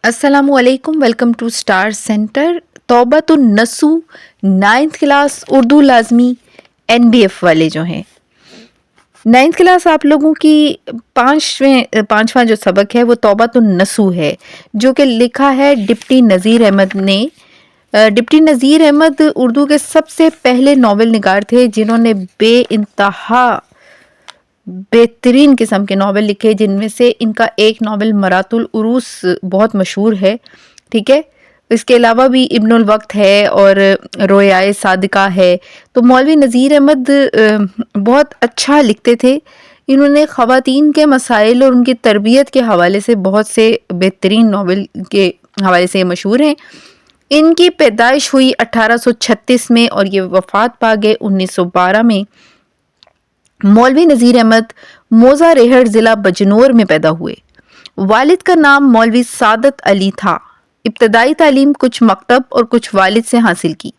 अस्सलामु अलैकुम, welcome to star centre. तौबतुन नसू 9th क्लास उर्दू लाजमी NBF वाले जो हैं, 9th क्लास आप लोगों की पांचवा जो सबक है वो तौबतुन नसू है, जो कि लिखा है डिप्टी नज़ीर अहमद ने। डिप्टी नज़ीर अहमद उर्दू के सबसे पहले नावल निगार थे जिन्होंने बेइंतहा बेहतरीन किस्म के नावल लिखे, जिनमें से इनका एक नावल मरातुल उरूस बहुत मशहूर है। ठीक है, इसके अलावा भी इब्नुल वक्त है और रोयाए सादिका है। तो मौलवी नज़ीर अहमद बहुत अच्छा लिखते थे। इन्होंने ख़वातीन के मसाइल और उनकी तरबियत के हवाले से बहुत से बेहतरीन नावल के हवाले से मशहूर हैं। इनकी पैदाइश हुई 1836 में और ये वफ़ात पा गए 1912 में। मौलवी नज़ीर अहमद मोज़ा रेहड़ ज़िला बजनौर में पैदा हुए। वालिद का नाम मौलवी सादत अली था। इब्तदाई तालीम कुछ मकतब और कुछ वालिद से हासिल की।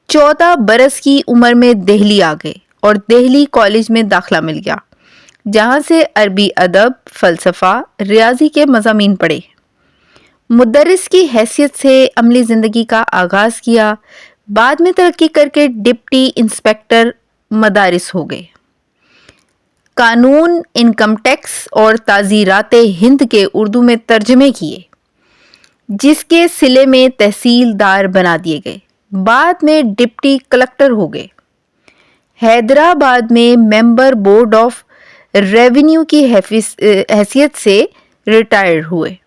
14 बरस की उम्र में दिल्ली आ गए और दिल्ली कॉलेज में दाखिला मिल गया, जहाँ से अरबी अदब, फ़लसफ़ा, रियाजी के मज़ामीन पढ़े। मुदर्रिस की हैसियत से अमली ज़िंदगी का आगाज़ किया। बाद में तरक्की करके डिप्टी इंस्पेक्टर मदारिस हो गए। कानून, इनकम टैक्स और ताज़ीराते हिंद के उर्दू में तर्जमे किए, जिसके सिले में तहसीलदार बना दिए गए। बाद में डिप्टी कलेक्टर हो गए। हैदराबाद में मेंबर बोर्ड ऑफ रेवेन्यू की हैसियत से रिटायर हुए।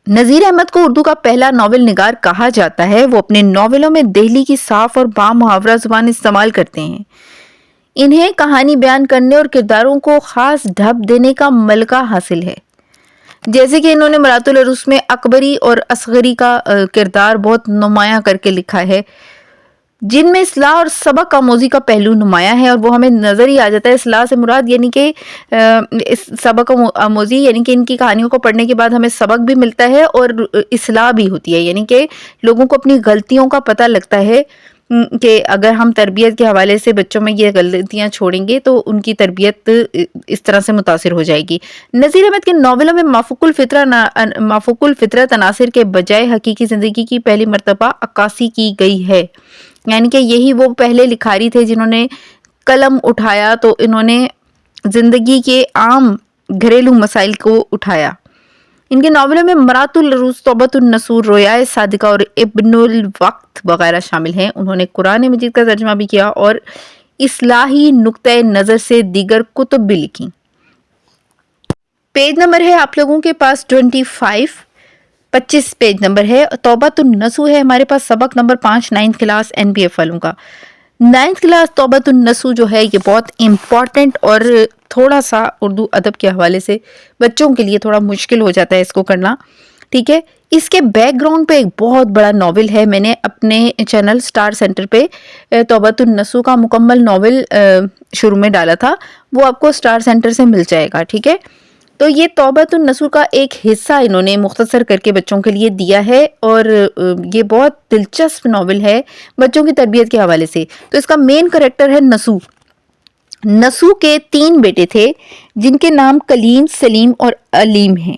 नज़ीर अहमद को उर्दू का पहला नावल निगार कहा जाता है। वो अपने नावलों में दिल्ली की साफ और बामुहावरा ज़ुबान इस्तेमाल करते हैं। इन्हें कहानी बयान करने और किरदारों को ख़ास ढब देने का मलका हासिल है। जैसे कि इन्होंने मरातुल उरूस में अकबरी और असगरी का किरदार बहुत नुमायां करके लिखा है, जिनमें इस्लाह और सबक आमोज़ी का पहलू नुमायां है। और वो हमें नज़र ही आ जाता है। इस्लाह से मुराद यानी कि इस सबक आमोज़ी यानी कि इनकी कहानियों को पढ़ने के बाद हमें सबक भी मिलता है और इस्लाह भी होती है, यानी कि लोगों को अपनी गलतियों का पता लगता है कि अगर हम तरबियत के हवाले से बच्चों में ये गलतियाँ छोड़ेंगे तो उनकी तरबियत इस तरह से मुतासिर हो जाएगी। नज़ीर अहमद के नावलों में माफूकुल फितरत अनासिर के बजाय हकीकी ज़िंदगी की पहली मरतबा अक्कासी की गई है, यानी कि यही वो पहले लिखारी थे जिन्होंने कलम उठाया तो इन्होंने ज़िंदगी के आम घरेलू मसाइल को उठाया। इनके नावलों में मरातुल उरूस, तौबतुन नसूर, रोयाए सादिका और इब्नुल वक्त वगैरह शामिल हैं। उन्होंने कुरान मजीद का तर्जुमा भी किया और इस्लाही नुक्ते नज़र से दीगर कुतुब भी लिखी। पेज नंबर है आप लोगों के पास 25 पेज नंबर है। तौबतुन नसू है हमारे पास सबक नंबर 5 9th क्लास NBF वालों का। 9th क्लास तौबतुन नसू जो है ये बहुत इम्पॉर्टेंट और थोड़ा सा उर्दू अदब के हवाले से बच्चों के लिए थोड़ा मुश्किल हो जाता है इसको करना। ठीक है, इसके बैकग्राउंड पे एक बहुत बड़ा नावल है। मैंने अपने चैनल स्टार सेंटर पे तौबतुन नसू का मुकम्मल नावल शुरू में डाला था, वो आपको स्टार सेंटर से मिल जाएगा। ठीक है, तो ये तौबतुन नसू का एक हिस्सा इन्होंने मुख्तसर करके बच्चों के लिए दिया है और ये बहुत दिलचस्प नावल है बच्चों की तरबियत के हवाले से। तो इसका मेन कैरेक्टर है नसू। नसू के 3 बेटे थे जिनके नाम कलीम, सलीम और अलीम हैं।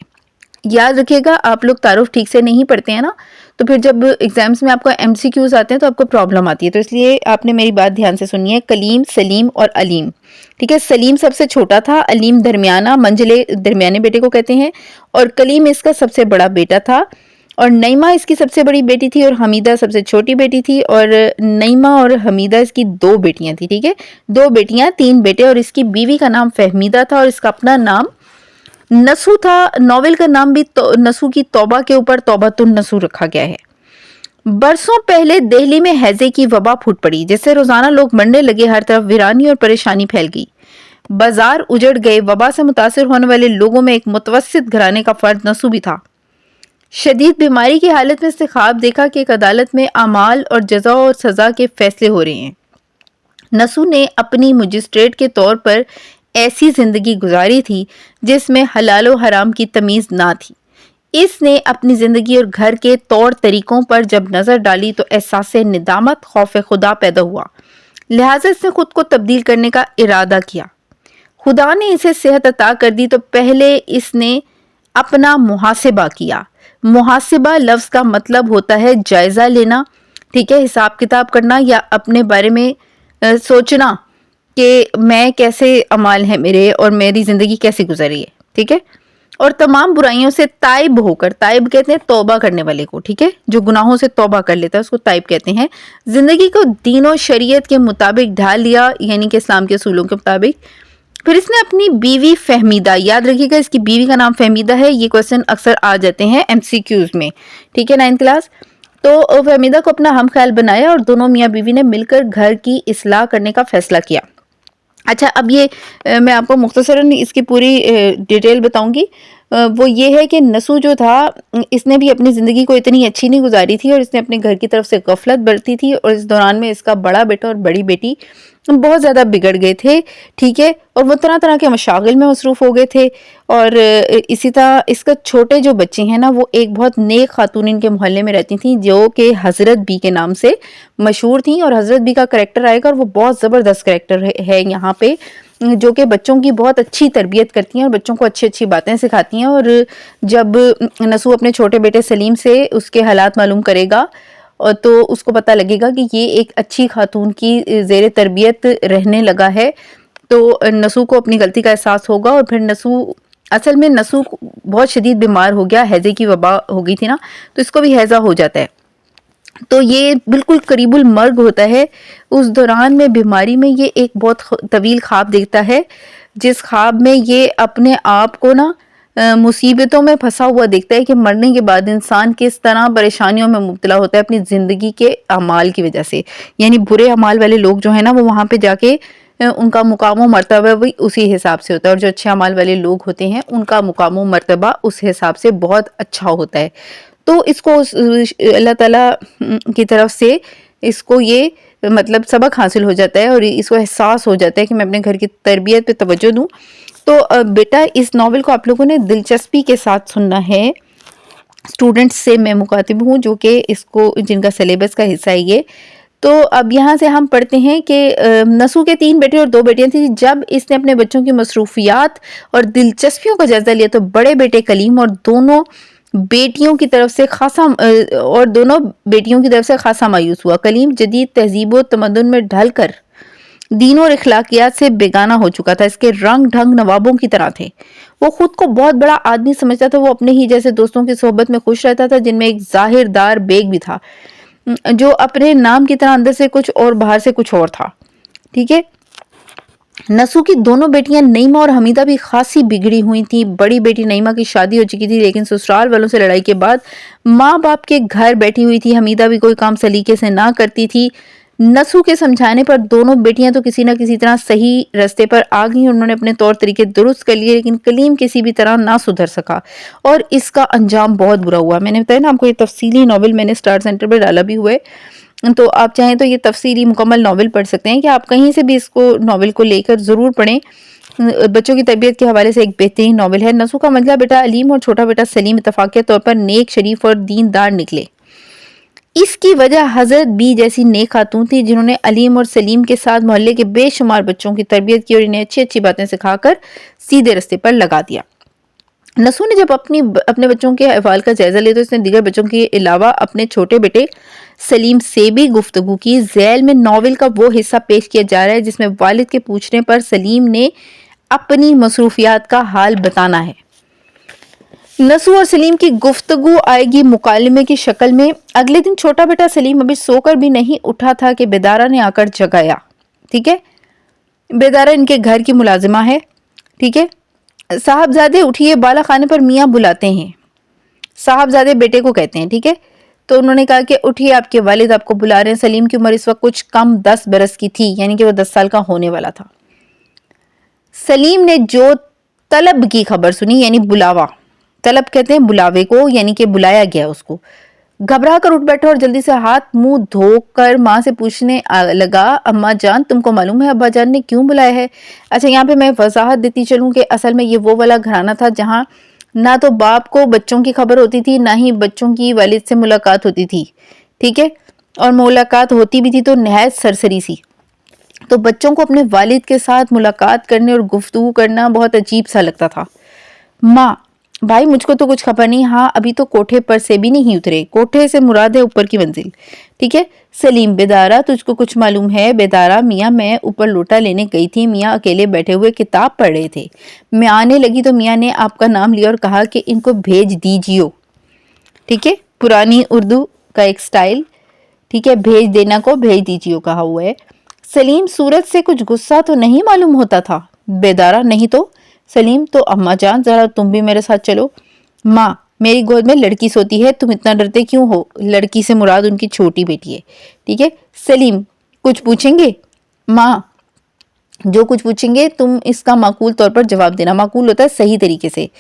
याद रखिएगा, आप लोग तारुफ ठीक से नहीं पढ़ते हैं ना, तो फिर जब एग्जाम्स में आपको MCQs आते हैं तो आपको प्रॉब्लम आती है। तो इसलिए आपने मेरी बात ध्यान से सुनी है। कलीम, सलीम और अलीम। ठीक है, सलीम सबसे छोटा था, अलीम दरमियाना, मंजिले दरमियाने बेटे को कहते हैं, और कलीम इसका सबसे बड़ा बेटा था। और नईमा इसकी सबसे बड़ी बेटी थी और हमीदा सबसे छोटी बेटी थी। और नईमा और हमीदा इसकी 2 बेटियां थी। ठीक है, 2 बेटियां 3 बेटे, और इसकी बीवी का नाम फहमीदा था और इसका अपना नाम नसू था। नॉवेल का नाम भी नसू की तौबा के ऊपर तौबतुन नसू रखा गया है। बरसों पहले दिल्ली में हैजे की वबा फूट पड़ी, जिससे रोजाना लोग मरने लगे। हर तरफ वीरानी और परेशानी फैल गई, बाजार उजड़ गए। वबा से मुतासिर होने वाले लोगों में एक मुतवस्सित घराने का फर्द नसू भी था। शदीद बीमारी की हालत में इसने ख्वाब देखा कि एक अदालत में अमाल और जजा और सजा के फैसले हो रहे हैं। नसू ने अपनी मजिस्ट्रेट के तौर पर ऐसी जिंदगी गुजारी थी जिसमें हलाल और हराम की तमीज ना थी। इसने अपनी जिंदगी और घर के तौर तरीकों पर जब नजर डाली तो एहसास निदामत, खौफ खुदा पैदा हुआ। लिहाजा इसने खुद को तब्दील करने का इरादा किया। खुदा ने इसे सेहत अता कर दी तो पहले इसने اپنا محاسبہ کیا. محاسبہ لفظ کا مطلب ہوتا ہے جائزہ لینا, ٹھیک ہے, حساب کتاب کرنا یا اپنے بارے میں سوچنا کہ میں کیسے اعمال ہیں میرے اور میری زندگی کیسے گزری ہے, ٹھیک ہے. اور تمام برائیوں سے تائب ہو کر, تائب کہتے ہیں توبہ کرنے والے کو, ٹھیک ہے, جو گناہوں سے توبہ کر لیتا ہے اس کو تائب کہتے ہیں. زندگی کو دین و شریعت کے مطابق ڈھال لیا, یعنی کہ اسلام کے اصولوں کے مطابق. پھر اس نے اپنی بیوی فہمیدہ, یاد رکھیے گا اس کی بیوی کا نام فہمیدہ ہے, یہ کوسچن اکثر آ جاتے ہیں ایم سی کیوز میں, ٹھیک ہے, 9th کلاس. تو فہمیدہ کو اپنا ہم خیال بنایا اور دونوں میاں بیوی نے مل کر گھر کی اصلاح کرنے کا فیصلہ کیا. اچھا, اب یہ میں آپ کو مختصراً اس کی پوری ڈیٹیل بتاؤں گی. وہ یہ ہے کہ نسو جو تھا اس نے بھی اپنی زندگی کو اتنی اچھی نہیں گزاری تھی اور اس نے اپنے گھر کی طرف سے غفلت برتی تھی, اور اس دوران میں اس کا بڑا بیٹا اور بڑی بیٹی بہت زیادہ بگڑ گئے تھے, ٹھیک ہے, اور وہ طرح طرح کے مشاغل میں مصروف ہو گئے تھے. اور اسی طرح اس کا چھوٹے جو بچے ہیں نا, وہ ایک بہت نیک خاتون ان کے محلے میں رہتی تھیں جو کہ حضرت بی کے نام سے مشہور تھیں. اور حضرت بی کا کریکٹر آئے گا اور وہ بہت زبردست کریکٹر ہے یہاں پہ, جو کہ بچوں کی بہت اچھی تربیت کرتی ہیں اور بچوں کو اچھی اچھی باتیں سکھاتی ہیں. اور جب نسو اپنے چھوٹے بیٹے سلیم سے اس کے حالات معلوم کرے گا تو اس کو پتہ لگے گا کہ یہ ایک اچھی خاتون کی زیر تربیت رہنے لگا ہے, تو نسو کو اپنی غلطی کا احساس ہوگا. اور پھر اصل میں نسو بہت شدید بیمار ہو گیا, ہیضے کی وبا ہو گئی تھی نا, تو اس کو بھی ہیضہ ہو جاتا ہے. تو یہ بالکل قریب المرگ ہوتا ہے. اس دوران میں بیماری میں یہ ایک بہت طویل خواب دیکھتا ہے, جس خواب میں یہ اپنے آپ کو نا مصیبتوں میں پھنسا ہوا دیکھتا ہے کہ مرنے کے بعد انسان کس طرح پریشانیوں میں مبتلا ہوتا ہے اپنی زندگی کے اعمال کی وجہ سے. یعنی برے اعمال والے لوگ جو ہیں نا, وہ وہاں پہ جا کے ان کا مقام و مرتبہ بھی اسی حساب سے ہوتا ہے, اور جو اچھے اعمال والے لوگ ہوتے ہیں ان کا مقام و مرتبہ اس حساب سے بہت اچھا ہوتا ہے. تو اس کو اللہ تعالیٰ کی طرف سے اس کو یہ مطلب سبق حاصل ہو جاتا ہے اور اس کو احساس ہو جاتا ہے کہ میں اپنے گھر کی تربیت پہ توجہ دوں. تو بیٹا اس ناول کو آپ لوگوں نے دلچسپی کے ساتھ سننا ہے. اسٹوڈنٹس سے میں مخاطب ہوں جو کہ اس کو جن کا سلیبس کا حصہ ہے یہ. تو اب یہاں سے ہم پڑھتے ہیں کہ نسو کے 3 بیٹے اور 2 بیٹیاں تھیں. جب اس نے اپنے بچوں کی مصروفیات اور دلچسپیوں کا جائزہ لیا تو بڑے بیٹے کلیم اور دونوں بیٹیوں کی طرف سے خاصا مایوس ہوا. کلیم جدید تہذیب و تمدن میں ڈھل کر دین اور اخلاقیات سے بیگانہ ہو چکا تھا. اس کے رنگ ڈھنگ نوابوں کی طرح تھے. وہ خود کو بہت بڑا آدمی سمجھتا تھا. وہ اپنے ہی جیسے دوستوں کی صحبت میں خوش رہتا تھا, جن میں ایک ظاہر دار بیگ بھی تھا جو اپنے نام کی طرح اندر سے کچھ اور باہر سے کچھ اور تھا, ٹھیک ہے. نسو کی دونوں بیٹیاں نعیمہ اور حمیدہ بھی خاصی بگڑی ہوئی تھیں. بڑی بیٹی نعیمہ کی شادی ہو چکی تھی, لیکن سسرال والوں سے لڑائی کے بعد ماں باپ کے گھر بیٹھی ہوئی تھی. حمیدہ بھی کوئی کام سلیقے سے نہ کرتی تھی. نسو کے سمجھانے پر دونوں بیٹیاں تو کسی نہ کسی طرح صحیح رستے پر آ گئیں, انہوں نے اپنے طور طریقے درست کر لیے, لیکن کلیم کسی بھی طرح نہ سدھر سکا اور اس کا انجام بہت برا ہوا. میں نے بتایا نا آپ کو یہ تفصیلی ناول میں نے اسٹار سینٹر پہ ڈالا بھی ہوئے, تو آپ چاہیں تو یہ تفصیلی مکمل ناول پڑھ سکتے ہیں کہ آپ کہیں سے بھی اس کو ناول کو لے کر ضرور پڑھیں. بچوں کی تربیت کے حوالے سے ایک بہترین ناول ہے. نسو کا منجلا بیٹا علیم اور چھوٹا بیٹا سلیم اتفاقیہ طور پر نیک, شریف اور دیندار نکلے. اس کی وجہ حضرت بی جیسی نیک خاتون تھی جنہوں نے علیم اور سلیم کے ساتھ محلے کے بے شمار بچوں کی تربیت کی اور انہیں اچھی اچھی باتیں سکھا کر سیدھے رستے پر لگا دیا. نسو نے جب اپنے بچوں کے احوال کا جائزہ لیا تو اس نے دیگر بچوں کے علاوہ اپنے چھوٹے بیٹے سلیم سے بھی گفتگو کی. ذیل میں ناول کا وہ حصہ پیش کیا جا رہا ہے جس میں والد کے پوچھنے پر سلیم نے اپنی مصروفیات کا حال بتانا ہے. نسو اور سلیم کی گفتگو آئے گی مکالمے کی شکل میں. اگلے دن چھوٹا بیٹا سلیم ابھی سو کر بھی نہیں اٹھا تھا کہ بیدارہ نے آ کر جگایا, ٹھیک ہے. بیدارہ ان کے گھر کی ملازمہ ہے, ٹھیک ہے. صاحبزادے اٹھیے, بالا خانے پر میاں بلاتے ہیں. صاحبزادے بیٹے کو کہتے ہیں, ٹھیک ہے. تو انہوں نے کہا کہ اٹھیے, آپ کے والد آپ کو بلا رہے ہیں. سلیم کی عمر اس وقت کچھ کم 10 برس کی تھی, یعنی کہ وہ 10 سال کا ہونے والا تھا. سلیم نے جو طلب کی خبر سنی, یعنی بلاوا, طلب کہتے ہیں بلاوے کو, یعنی کہ بلایا گیا اس کو, گھبرا کر اٹھ بیٹھا اور جلدی سے ہاتھ منہ دھو کر ماں سے پوچھنے لگا, اماں جان تم کو معلوم ہے ابا جان نے کیوں بلایا ہے؟ اچھا, یہاں پہ میں وضاحت دیتی چلوں کہ اصل میں یہ وہ والا گھرانہ تھا جہاں نہ تو باپ کو بچوں کی خبر ہوتی تھی, نہ ہی بچوں کی والد سے ملاقات ہوتی تھی, ٹھیک ہے. اور ملاقات ہوتی بھی تھی تو نہایت سرسری سی. تو بچوں کو اپنے والد کے ساتھ ملاقات کرنے اور گفتگو کرنا بہت عجیب سا لگتا تھا. ماں, भाई मुझको तो कुछ खबर नहीं, हाँ अभी तो कोठे पर से भी नहीं उतरे, कोठे से मुराद है ऊपर की मंजिल। ठीक है। सलीम, बेदारा तुझको कुछ मालूम है? बेदारा, मियाँ मैं ऊपर लोटा लेने गई थी, मियाँ अकेले बैठे हुए किताब पढ़ रहे थे, मैं आने लगी तो मियाँ ने आपका नाम लिया और कहा कि इनको भेज दीजिए। ठीक है, पुरानी उर्दू का एक स्टाइल। ठीक है, भेज देना को भेज दीजिए कहा हुआ है। सलीम, सूरत से कुछ गुस्सा तो नहीं मालूम होता था? बेदारा, नहीं तो। सलीम, तो अम्मा जान जरा तुम भी मेरे साथ चलो। माँ, मेरी गोद में लड़की सोती है, तुम इतना डरते क्यों हो? लड़की से मुराद उनकी छोटी बेटी है। ठीक है। सलीम, कुछ पूछेंगे? माँ, जो कुछ पूछेंगे तुम इसका माकूल तौर पर जवाब देना। माकूल होता है सही तरीके से।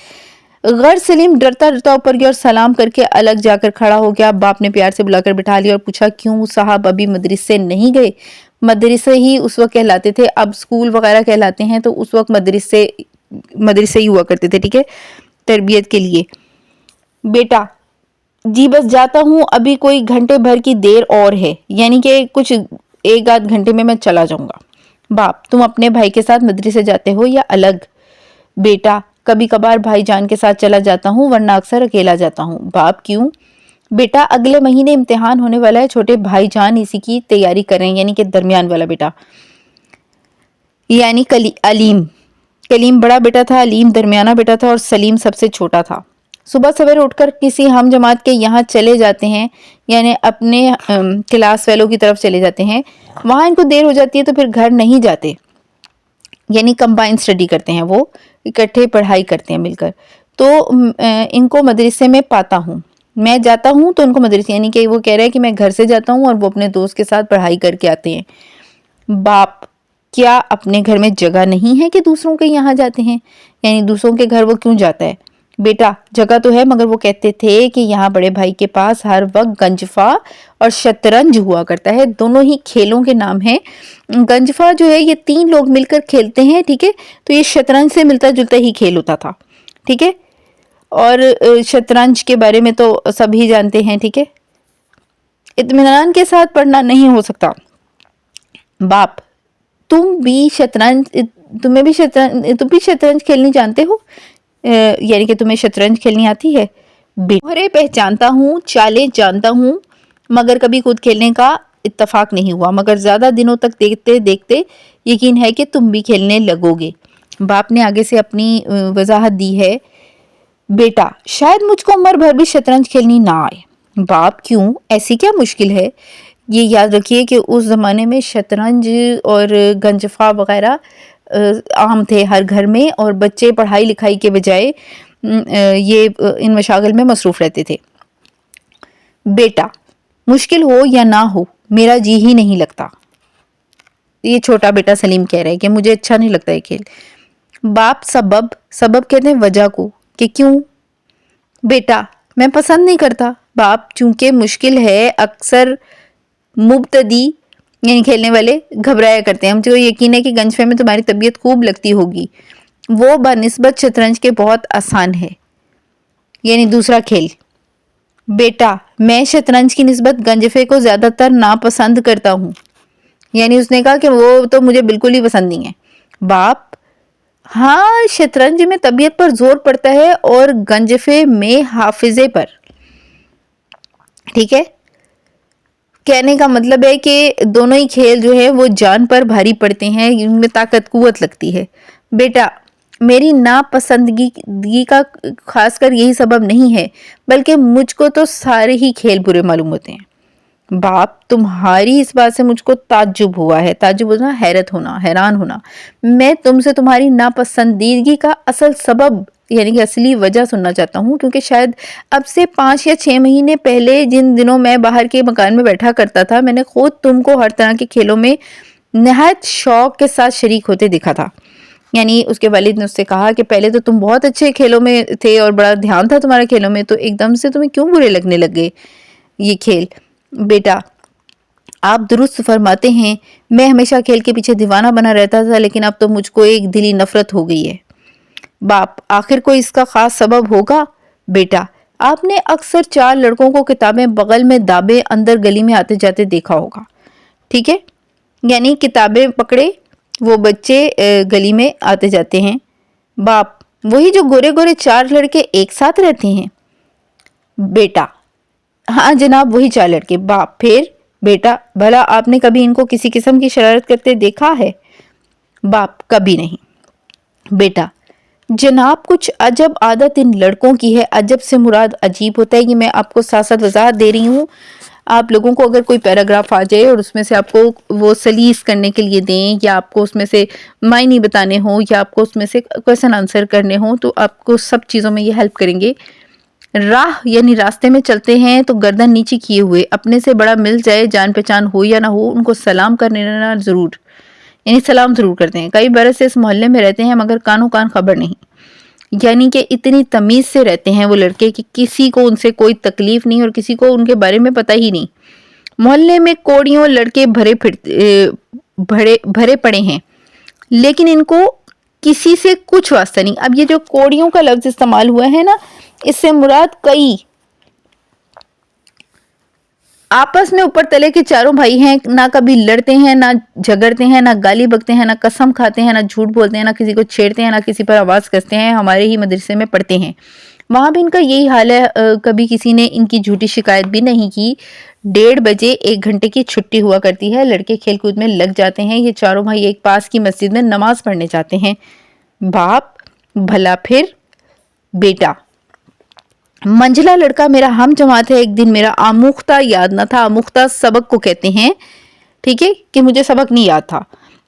गैर सलीम डरता डरता ऊपर गया और सलाम करके अलग जाकर खड़ा हो गया। बाप ने प्यार से बुलाकर बिठा लिया और पूछा, क्यों साहब अभी मदरसे नहीं गए? मदरसे ही उस वक्त कहलाते थे, अब स्कूल वगैरह कहलाते हैं, तो उस वक्त मदरसे ही हुआ करते थे। ठीक है, तरबियत के लिए। बेटा, जी बस जाता हूँ, अभी कोई घंटे भर की देर और है, यानी कि कुछ एक आध घंटे में मैं चला जाऊंगा। बाप, तुम अपने भाई के साथ मदरसे जाते हो या अलग? बेटा, कभी कभार भाईजान के साथ चला जाता हूँ, वरना अक्सर अकेला जाता हूँ। बाप, क्यों? बेटा, अगले महीने इम्तिहान होने वाला है, छोटे भाईजान इसी की तैयारी कर रहे हैं, यानी कि दरमियान वाला बेटा, यानी अलीम। कलीम बड़ा बेटा था, अलीम दरमियाना बेटा था और सलीम सबसे छोटा था। सुबह सवेरे उठकर किसी हम जमात के यहाँ चले जाते हैं, यानी अपने क्लास फेलो की तरफ चले जाते हैं। वहाँ इनको देर हो जाती है तो फिर घर नहीं जाते, यानी कंबाइन स्टडी करते हैं, वो इकट्ठे पढ़ाई करते हैं मिलकर। तो इनको मदरसे में पाता हूँ, मैं जाता हूँ तो उनको मदरसे, यानी कि वो कह रहे हैं कि मैं घर से जाता हूँ और वो अपने दोस्त के साथ पढ़ाई करके आते हैं। बाप, क्या अपने घर में जगह नहीं है कि दूसरों के यहाँ जाते हैं? यानी दूसरों के घर वो क्यों जाता है? बेटा, जगह तो है, मगर वो कहते थे कि यहाँ बड़े भाई के पास हर वक्त गंजफा और शतरंज हुआ करता है, दोनों ही खेलों के नाम हैं। गंजफा जो है ये 3 लोग मिलकर खेलते हैं। ठीक है, तो ये शतरंज से मिलता जुलता ही खेल होता था। ठीक है, और शतरंज के बारे में तो सभी जानते हैं। ठीक है, इत्मीनान के साथ पढ़ना नहीं हो सकता। बाप, तुम भी शतरंज खेलनी जानते हो? यानी कि तुम्हें शतरंज खेलनी आती है? अरे पहचानता हूँ, चालें जानता हूँ, मगर कभी खुद खेलने का इत्तेफाक नहीं हुआ, मगर ज्यादा दिनों तक देखते देखते यकीन है कि तुम भी खेलने लगोगे। बाप ने आगे से अपनी वजाहत दी है। बेटा, शायद मुझको उम्र भर भी शतरंज खेलनी ना आए। बाप, क्यों, ऐसी क्या मुश्किल है? ये याद रखिए कि उस ज़माने में शतरंज और गंजफा वगैरह आम थे हर घर में, और बच्चे पढ़ाई लिखाई के बजाय ये इन मशागल में मसरूफ़ रहते थे। बेटा, मुश्किल हो या ना हो, मेरा जी ही नहीं लगता। ये छोटा बेटा सलीम कह रहा है कि मुझे अच्छा नहीं लगता ये खेल। बाप, सबब कहते हैं वजह को, कि क्यों? बेटा, मैं पसंद नहीं करता। बाप, चूंकि मुश्किल है, अक्सर मुब्तदी यानी खेलने वाले घबराया करते हैं। मुझे यकीन है कि गंजफे में तुम्हारी तबीयत खूब लगती होगी, वो बनिस्बत शतरंज के बहुत आसान है, यानी दूसरा खेल। बेटा, मैं शतरंज की निस्बत गंजफे को ज्यादातर नापसंद करता हूँ, यानी उसने कहा कि वो तो मुझे बिल्कुल ही पसंद नहीं है। बाप, हाँ, शतरंज में तबीयत पर जोर पड़ता है और गंजफे में हाफिजे पर। ठीक है, कहने का मतलब है कि दोनों ही खेल जो है वो जान पर भारी पड़ते हैं, इनमें ताकत कुवत लगती है। बेटा, मेरी नापसंदगी का खासकर यही सबब नहीं है, बल्कि मुझको तो सारे ही खेल बुरे मालूम होते हैं। बाप, तुम्हारी इस बात से मुझको ताज्जुब हुआ है। ताज्जुब होना, हैरत होना, हैरान होना। मैं तुमसे तुम्हारी नापसंदीदगी का असल सबब यानी कि असली वजह सुनना चाहता हूँ, क्योंकि शायद अब से 5 या 6 महीने पहले जिन दिनों मैं बाहर के मकान में बैठा करता था, मैंने खुद तुमको हर तरह के खेलों में नहायत शौक के साथ शरीक होते देखा था। यानी उसके वालिद ने उससे कहा कि पहले तो तुम बहुत अच्छे खेलों में थे और बड़ा ध्यान था तुम्हारे खेलों में, तो एकदम से तुम्हें क्यों बुरे लगने लग गए ये खेल? बेटा, आप दुरुस्त फरमाते हैं, मैं हमेशा खेल के पीछे दीवाना बना रहता था, लेकिन अब तो मुझको एक दिली नफरत हो गई है। बाप, आखिर कोई इसका खास सबब होगा? बेटा, आपने अक्सर 4 लड़कों को किताबें बगल में दाबे अंदर गली में आते जाते देखा होगा। ठीक है, यानी किताबें पकड़े वो बच्चे गली में आते जाते हैं। बाप, वही जो गोरे गोरे 4 लड़के एक साथ रहते हैं। बेटा, हाँ जनाब वही 4 लड़के। बाप, फिर? बेटा, भला आपने कभी इनको किसी किस्म की शरारत करते देखा है? बाप, कभी नहीं। बेटा, जनाब कुछ अजब आदत इन लड़कों की है। अजब से मुराद अजीब होता है कि मैं आपको साथ साथ वजाहत दे रही हूँ। आप लोगों को अगर कोई पैराग्राफ आ जाए और उसमें से आपको वो सलीस करने के लिए दें, या आपको उसमें से मायने बताने हो, या आपको उसमें से क्वेश्चन आंसर करने हो, तो आपको सब चीज़ों में ये हेल्प करेंगे। राह यानी रास्ते में चलते हैं तो गर्दन नीचे किए हुए, अपने से बड़ा मिल जाए, जान पहचान हो या ना हो, उनको सलाम करने ना जरूर, यानी सलाम जरूर करते हैं। कई बरस से इस मोहल्ले में रहते हैं मगर कानों कान खबर नहीं। यानी कि इतनी तमीज से रहते हैं वो लड़के कि किसी को उनसे कोई तकलीफ नहीं और किसी को उनके बारे में पता ही नहीं। मोहल्ले में कोड़ियों लड़के भरे पड़े हैं, लेकिन इनको किसी से कुछ वास्ता नहीं। अब ये जो कोड़ियों का लफ्ज इस्तेमाल हुआ है ना, इससे मुराद कई आपस में ऊपर तले के चारों भाई हैं, ना कभी लड़ते हैं, ना झगड़ते हैं, ना गाली बकते हैं, ना कसम खाते हैं, ना झूठ बोलते हैं, ना किसी को छेड़ते हैं, ना किसी पर आवाज कसते हैं। हमारे ही मदरसे में पढ़ते हैं, वहां भी इनका यही हाल है। कभी किसी ने इनकी झूठी शिकायत भी नहीं की। 1:30 बजे 1 घंटे की छुट्टी हुआ करती है, लड़के खेलकूद में लग जाते हैं। ये चारों भाई एक पास की मस्जिद में नमाज पढ़ने जाते हैं। बाप, भला फिर? बेटा, मंझला लड़का मेरा हम जमात है। एक दिन मेरा आमुख्ता याद न था। आमुख्ता सबक को कहते हैं, ठीक है, कि मुझे सबक नहीं याद था।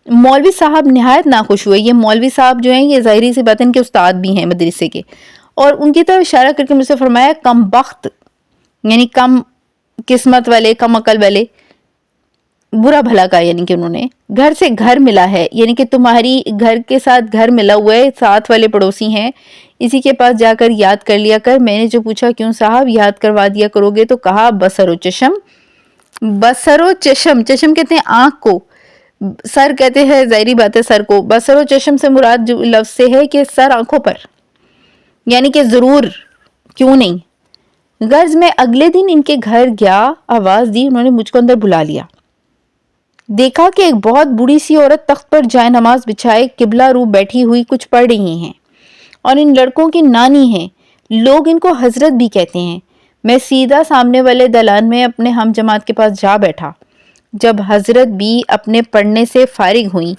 मौलवी साहब निहायत नाखुश हुए। ये मौलवी साहब जो हैं ये ज़ाहिरी सी बात है इनके उस्ताद भी हैं मदरसे के, और उनकी तरफ इशारा करके मुझसे फरमाया, कम बख्त यानी कम किस्मत वाले, कम अकल वाले, बुरा भला का, यानी कि उन्होंने घर से घर मिला है, यानी कि तुम्हारी घर के साथ घर मिला हुआ है, साथ वाले पड़ोसी हैं, इसी के पास जाकर याद कर लिया कर। मैंने जो पूछा क्यों साहब, याद करवा दिया करोगे, तो कहा बसरो चशम। बसरो चशम, चशम कहते हैं आंख को, सर कहते हैं जाहिरी बात है सर को। बसरो चशम से मुराद जो लफ्ज से है कि सर आंखों पर, यानी कि जरूर, क्यों नहीं। गर्ज में अगले दिन इनके घर गया, आवाज दी, उन्होंने मुझको अंदर बुला लिया। देखा कि एक बहुत बूढ़ी सी औरत तख्त पर जाए नमाज बिछाए किबला रू बैठी हुई कुछ पढ़ रही हैं, और इन लड़कों की नानी हैं। लोग इनको हजरत भी कहते हैं। मैं सीधा सामने वाले दलान में अपने हम जमात के पास जा बैठा। जब हजरत भी अपने पढ़ने से फारिग हुई